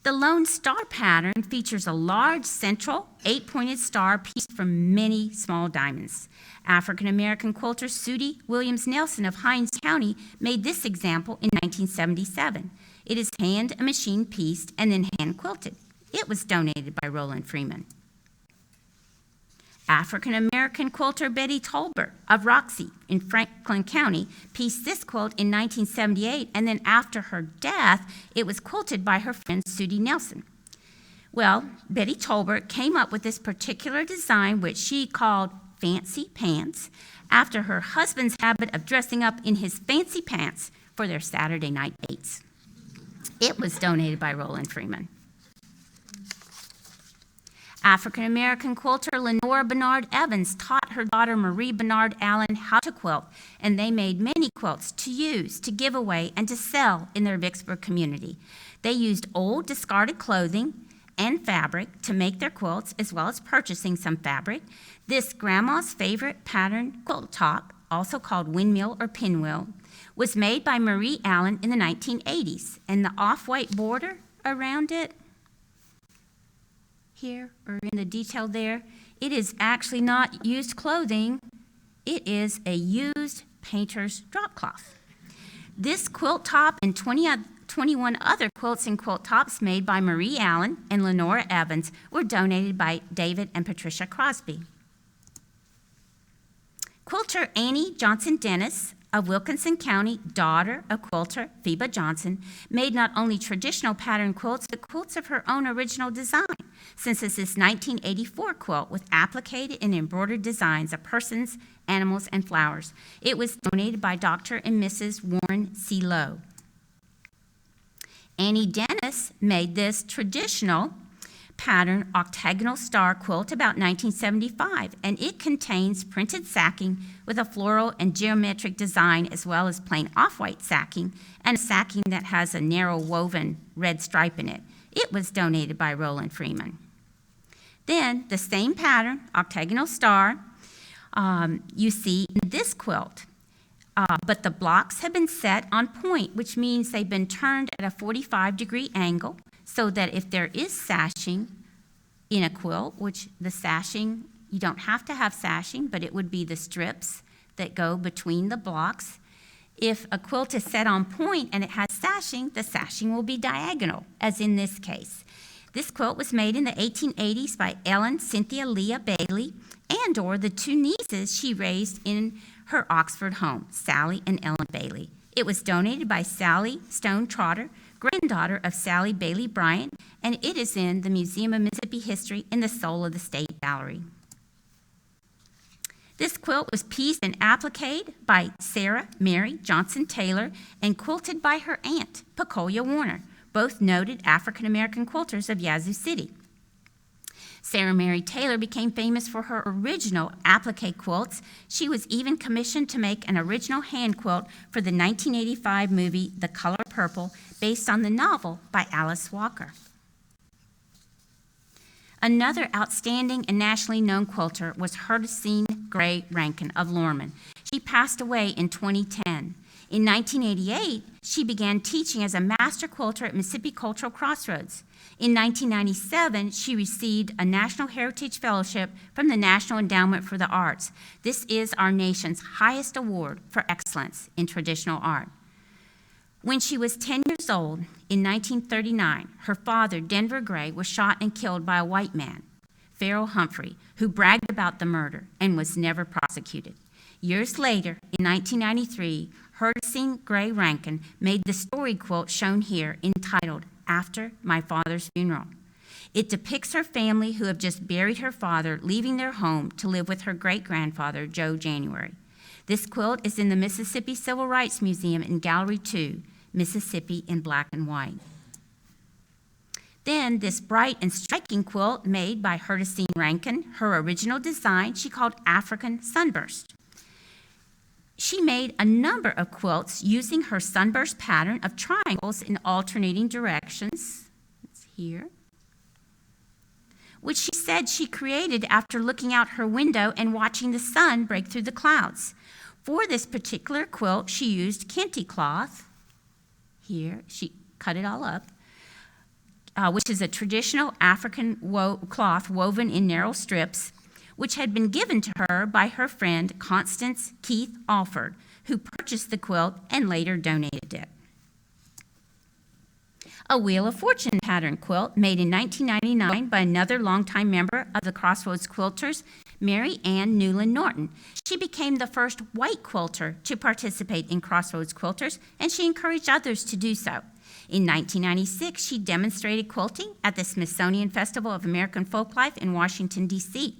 [SPEAKER 2] The Lone Star pattern features a large central 8-pointed star pieced from many small diamonds. African-American quilter Sudie Williams Nelson of Hinds County made this example in 1977. It is hand and machine pieced and then hand quilted. It was donated by Roland Freeman. African-American quilter Betty Tolbert of Roxy in Franklin County pieced this quilt in 1978, and then after her death, it was quilted by her friend Sudie Nelson. Well, Betty Tolbert came up with this particular design, which she called Fancy Pants, after her husband's habit of dressing up in his fancy pants for their Saturday night dates. It was donated by Roland Freeman. African-American quilter Lenora Bernard Evans taught her daughter Marie Bernard Allen how to quilt, and they made many quilts to use, to give away, and to sell in their Vicksburg community. They used old discarded clothing and fabric to make their quilts, as well as purchasing some fabric. This grandma's favorite pattern quilt top, also called windmill or pinwheel, was made by Marie Allen in the 1980s, and the off-white border around it, here or in the detail there, it is actually not used clothing. It is a used painter's drop cloth. This quilt top and 21 other quilts and quilt tops made by Marie Allen and Lenora Evans were donated by David and Patricia Crosby. Quilter Annie Johnson Dennis of Wilkinson County, daughter of quilter Biba Johnson, made not only traditional pattern quilts, but quilts of her own original design, since this is 1984 quilt with appliqued and embroidered designs of persons, animals, and flowers. It was donated by Dr. and Mrs. Warren C. Lowe. Annie Dennis made this traditional pattern octagonal star quilt about 1975, and it contains printed sacking with a floral and geometric design, as well as plain off-white sacking and a sacking that has a narrow woven red stripe in it. It was donated by Roland Freeman. Then the same pattern, octagonal star, you see in this quilt, but the blocks have been set on point, which means they've been turned at a 45-degree angle, so that if there is sashing in a quilt, which the sashing, you don't have to have sashing, but it would be the strips that go between the blocks. If a quilt is set on point and it has sashing, the sashing will be diagonal, as in this case. This quilt was made in the 1880s by Ellen Cynthia Leah Bailey and/or the two nieces she raised in her Oxford home, Sally and Ellen Bailey. It was donated by Sally Stone Trotter, granddaughter of Sally Bailey Bryant, and it is in the Museum of Mississippi History in the Soul of the State Gallery. This quilt was pieced and appliqued by Sarah Mary Johnson Taylor and quilted by her aunt, Pecolia Warner, both noted African-American quilters of Yazoo City. Sarah Mary Taylor became famous for her original applique quilts. She was even commissioned to make an original hand quilt for the 1985 movie The Color Purple, based on the novel by Alice Walker. Another outstanding and nationally known quilter was Hardesine Gray Rankin of Lorman. She passed away in 2010. In 1988, she began teaching as a master quilter at Mississippi Cultural Crossroads. In 1997, she received a National Heritage Fellowship from the National Endowment for the Arts. This is our nation's highest award for excellence in traditional art. When she was 10 years old, in 1939, her father, Denver Gray, was shot and killed by a white man, Pharaoh Humphrey, who bragged about the murder and was never prosecuted. Years later, in 1993, Hardesine Gray Rankin made the story quilt shown here entitled After My Father's Funeral. It depicts her family who have just buried her father, leaving their home to live with her great-grandfather, Joe January. This quilt is in the Mississippi Civil Rights Museum in Gallery 2, Mississippi in black and white. Then this bright and striking quilt made by Hardesine Rankin, her original design she called African Sunburst. She made a number of quilts using her sunburst pattern of triangles in alternating directions. It's here. Which she said she created after looking out her window and watching the sun break through the clouds. For this particular quilt, she used kente cloth. Here, she cut it all up, which is a traditional African cloth woven in narrow strips, which had been given to her by her friend Constance Keith Alford, who purchased the quilt and later donated it. A Wheel of Fortune pattern quilt made in 1999 by another longtime member of the Crossroads Quilters, Mary Ann Newland Norton. She became the first white quilter to participate in Crossroads Quilters, and she encouraged others to do so. In 1996, she demonstrated quilting at the Smithsonian Festival of American Folklife in Washington, D.C.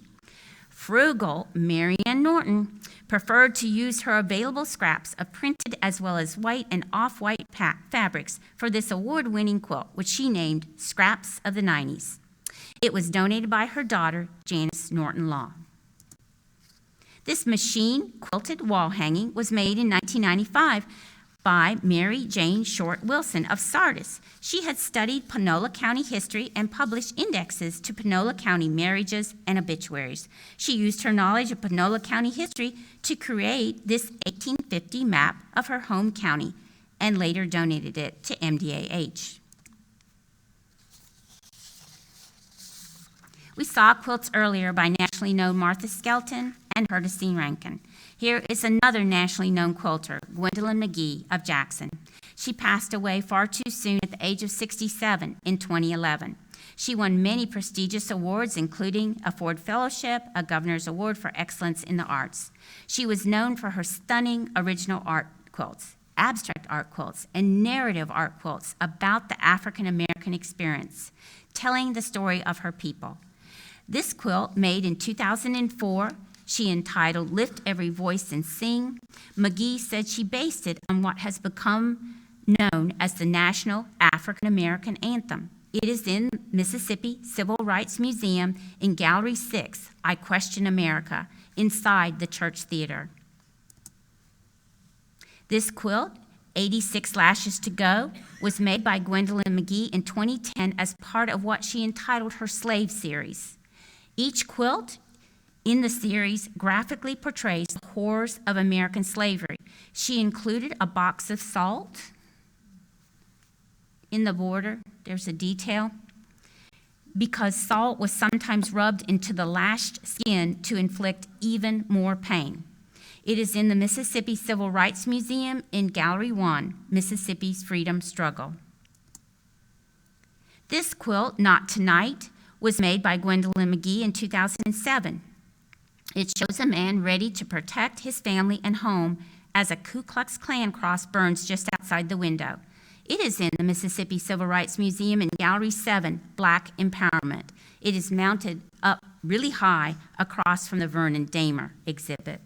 [SPEAKER 2] Frugal Marion Norton preferred to use her available scraps of printed as well as white and off-white fabrics for this award-winning quilt, which she named Scraps of the 90s. It was donated by her daughter, Janice Norton Law. This machine quilted wall hanging was made in 1995 by Mary Jane Short Wilson of Sardis. She had studied Panola County history and published indexes to Panola County marriages and obituaries. She used her knowledge of Panola County history to create this 1850 map of her home county and later donated it to MDAH. We saw quilts earlier by nationally known Martha Skelton and Hardesine Rankin. Here is another nationally known quilter, Gwendolyn McGee of Jackson. She passed away far too soon at the age of 67 in 2011. She won many prestigious awards, including a Ford Fellowship, a Governor's Award for Excellence in the Arts. She was known for her stunning original art quilts, abstract art quilts, and narrative art quilts about the African American experience, telling the story of her people. This quilt, made in 2004, she entitled Lift Every Voice and Sing. McGee said she based it on what has become known as the National African American Anthem. It is in Mississippi Civil Rights Museum in Gallery 6, I Question America, inside the Church Theater. This quilt, 86 Lashes to Go, was made by Gwendolyn McGee in 2010 as part of what she entitled her Slave series. Each quilt in the series graphically portrays the horrors of American slavery. She included a box of salt. In the border, there's a detail. Because salt was sometimes rubbed into the lashed skin to inflict even more pain. It is in the Mississippi Civil Rights Museum in Gallery 1, Mississippi's Freedom Struggle. This quilt, Not Tonight, was made by Gwendolyn McGee in 2007. It shows a man ready to protect his family and home as a Ku Klux Klan cross burns just outside the window. It is in the Mississippi Civil Rights Museum in Gallery 7, Black Empowerment. It is mounted up really high across from the Vernon Damer exhibit.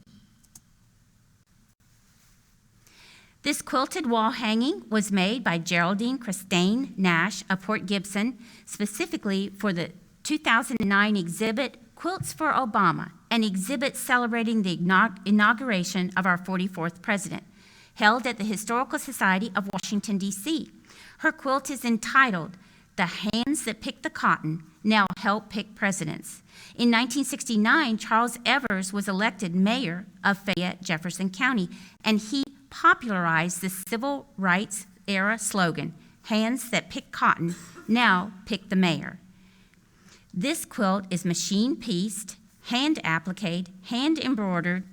[SPEAKER 2] This quilted wall hanging was made by Geraldine Christine Nash of Port Gibson, specifically for the 2009 exhibit Quilts for Obama, an exhibit celebrating the inauguration of our 44th president, held at the Historical Society of Washington, D.C. Her quilt is entitled, The Hands That Pick the Cotton Now Help Pick Presidents. In 1969, Charles Evers was elected mayor of Fayette, Jefferson County, and he popularized the civil rights era slogan, Hands That Pick Cotton Now Pick the Mayor. This quilt is machine pieced, hand appliqued, hand embroidered,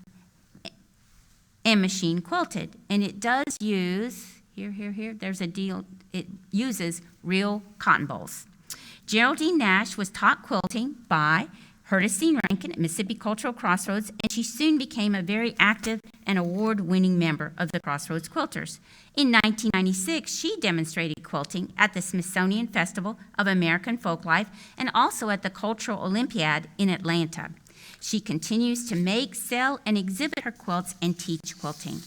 [SPEAKER 2] and machine quilted. And it does use, there's a deal, it uses real cotton bolls. Geraldine Nash was taught quilting by Hardesine Rankin at Mississippi Cultural Crossroads, and she soon became a very active and award-winning member of the Crossroads Quilters. In 1996, she demonstrated quilting at the Smithsonian Festival of American Folklife and also at the Cultural Olympiad in Atlanta. She continues to make, sell, and exhibit her quilts and teach quilting.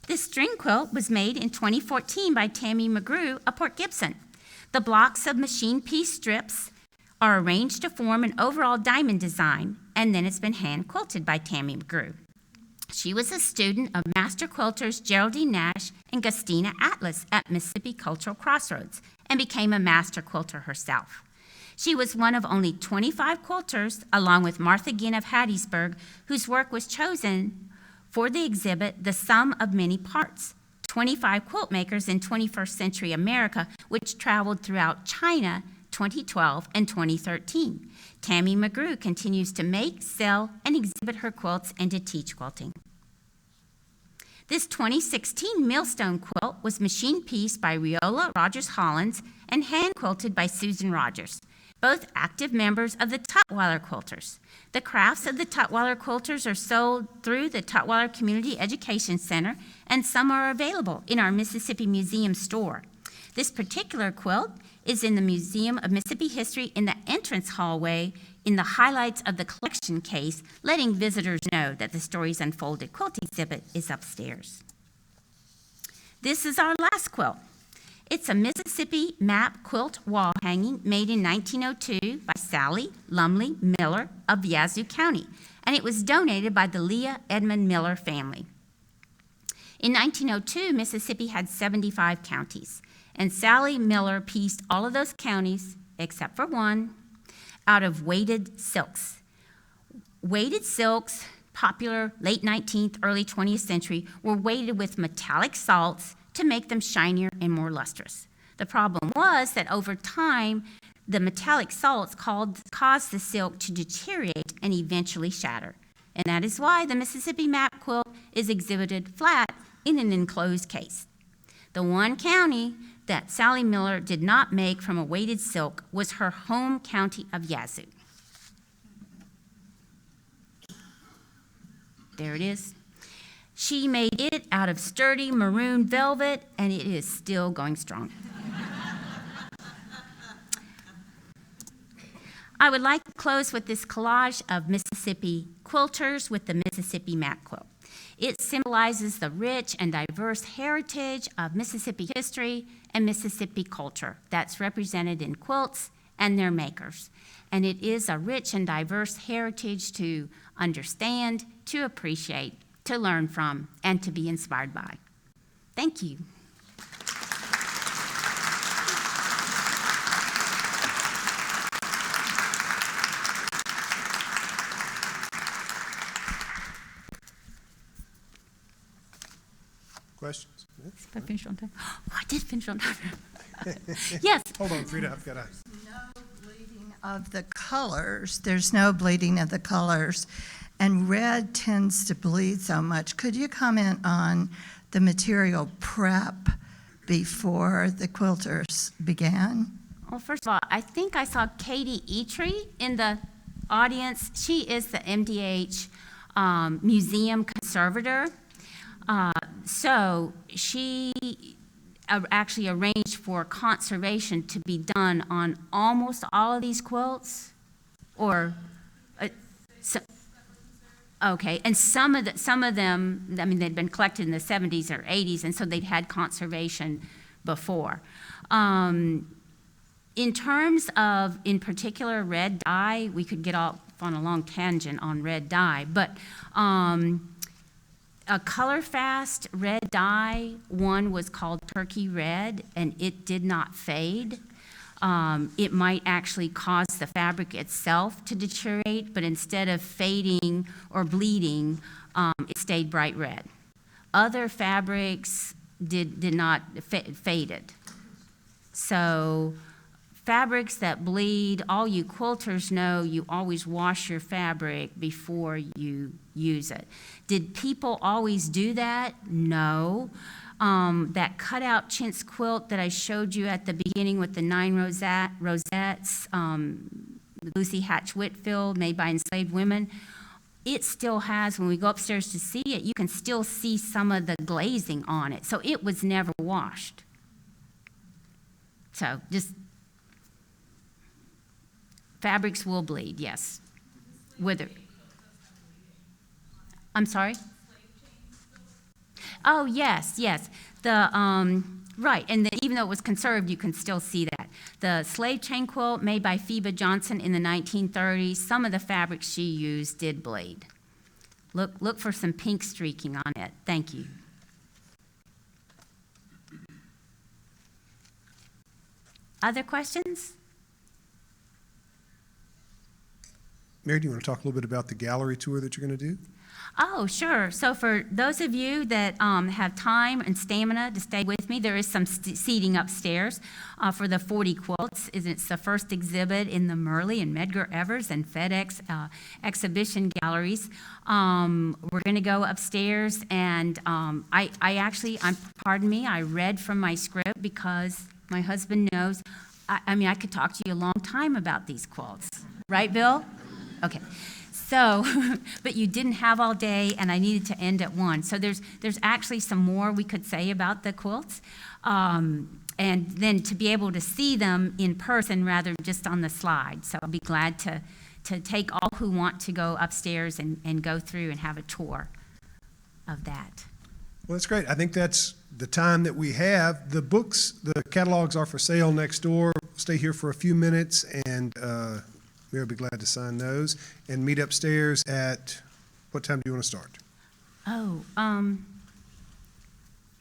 [SPEAKER 2] This string quilt was made in 2014 by Tammy McGrew of Port Gibson. The blocks of machine piece strips are arranged to form an overall diamond design, and then it's been hand quilted by Tammy McGrew. She was a student of master quilters Geraldine Nash and Gustina Atlas at Mississippi Cultural Crossroads and became a master quilter herself. She was one of only 25 quilters, along with Martha Ginn of Hattiesburg, whose work was chosen for the exhibit, The Sum of Many Parts, 25 Quilt Makers in 21st Century America, which traveled throughout China 2012 and 2013. Tammy McGrew continues to make, sell, and exhibit her quilts and to teach quilting. This 2016 Millstone Quilt was machine pieced by Riola Rogers Hollins and hand quilted by Susan Rogers, both active members of the Tutwiler Quilters. The crafts of the Tutwiler Quilters are sold through the Tutwiler Community Education Center, and some are available in our Mississippi Museum store. This particular quilt is in the Museum of Mississippi History in the entrance hallway in the highlights of the collection case, letting visitors know that the Stories Unfolded quilt exhibit is upstairs. This is our last quilt. It's a Mississippi Map Quilt wall hanging made in 1902 by Sally Lumley Miller of Yazoo County, and it was donated by the Leah Edmund Miller family. In 1902, Mississippi had 75 counties, and Sally Miller pieced all of those counties, except for one, out of weighted silks. Weighted silks, popular late 19th, early 20th century, were weighted with metallic salts to make them shinier and more lustrous. The problem was that over time, the metallic salts caused the silk to deteriorate and eventually shatter. And that is why the Mississippi Map Quilt is exhibited flat in an enclosed case. The one county that Sally Miller did not make from a weighted silk was her home county of Yazoo. There it is. She made it out of sturdy maroon velvet, and it is still going strong. I would like to close with this collage of Mississippi quilters with the Mississippi Map Quilt. It symbolizes the rich and diverse heritage of Mississippi history and Mississippi culture that's represented in quilts and their makers. And it is a rich and diverse heritage to understand, to appreciate, to learn from, and to be inspired by. Thank you.
[SPEAKER 1] Questions?
[SPEAKER 2] Did I finish on time? Oh, I did finish on time. Yes.
[SPEAKER 1] Hold on, Frida, I've got to.
[SPEAKER 3] No bleeding of the colors. There's no bleeding of the colors. And red tends to bleed so much. Could you comment on the material prep before the quilters began?
[SPEAKER 2] Well, first of all, I think I saw Katie Eitry in the audience. She is the MDAH museum conservator. So she actually arranged for conservation to be done on almost all of these quilts, or okay, and some of them, I mean, they'd been collected in the 70s or 80s, and so they'd had conservation before. In terms of, in particular, red dye, we could get off on a long tangent on red dye, but a color-fast red dye, one was called turkey red, and it did not fade. It might actually cause the fabric itself to deteriorate, but instead of fading or bleeding, it stayed bright red. Other fabrics did not faded. So fabrics that bleed, all you quilters know, you always wash your fabric before you use it. Did people always do that? No. That cutout chintz quilt that I showed you at the beginning with the 9 rosettes, Lucy Hatch Whitfield, made by enslaved women, it still has, when we go upstairs to see it, you can still see some of the glazing on it. So it was never washed. So just, Fabrics will bleed, yes. Wither. I'm sorry? Oh, yes, yes. Right, and even though it was conserved, you can still see that. The slave chain quilt made by Biba Johnson in the 1930s, some of the fabrics she used did bleed. Look for some pink streaking on it. Thank you. Other questions?
[SPEAKER 1] Mary, do you want to talk a little bit about the gallery tour that you're going to do?
[SPEAKER 2] Oh, sure. So for those of you that have time and stamina to stay with me, there is some seating upstairs for the 40 quilts. It's the first exhibit in the Murley and Medgar Evers and FedEx exhibition galleries. We're going to go upstairs, and pardon me, I read from my script because my husband knows. I could talk to you a long time about these quilts. Right, Bill? Okay. So, but you didn't have all day, and I needed to end at 1. So there's actually some more we could say about the quilts, and then to be able to see them in person rather than just on the slide. So I'll be glad to take all who want to go upstairs and go through and have a tour of that.
[SPEAKER 1] Well, that's great. I think that's the time that we have. The books, the catalogs are for sale next door. Stay here for a few minutes, and Mary will be glad to sign those, and meet upstairs at, what time do you want to start?
[SPEAKER 2] Oh,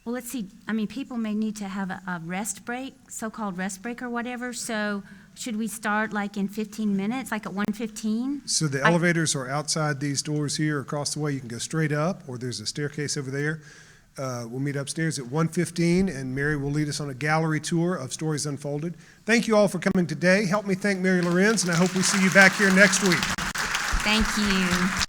[SPEAKER 2] well, let's see. People may need to have a rest break, so-called rest break or whatever, so should we start like in 15 minutes, like at 1:15?
[SPEAKER 1] So the elevators are outside these doors here across the way. You can go straight up, or there's a staircase over there. We'll meet upstairs at 1:15, and Mary will lead us on a gallery tour of Stories Unfolded. Thank you all for coming today. Help me thank Mary Lohrenz, and I hope we see you back here next week.
[SPEAKER 2] Thank you.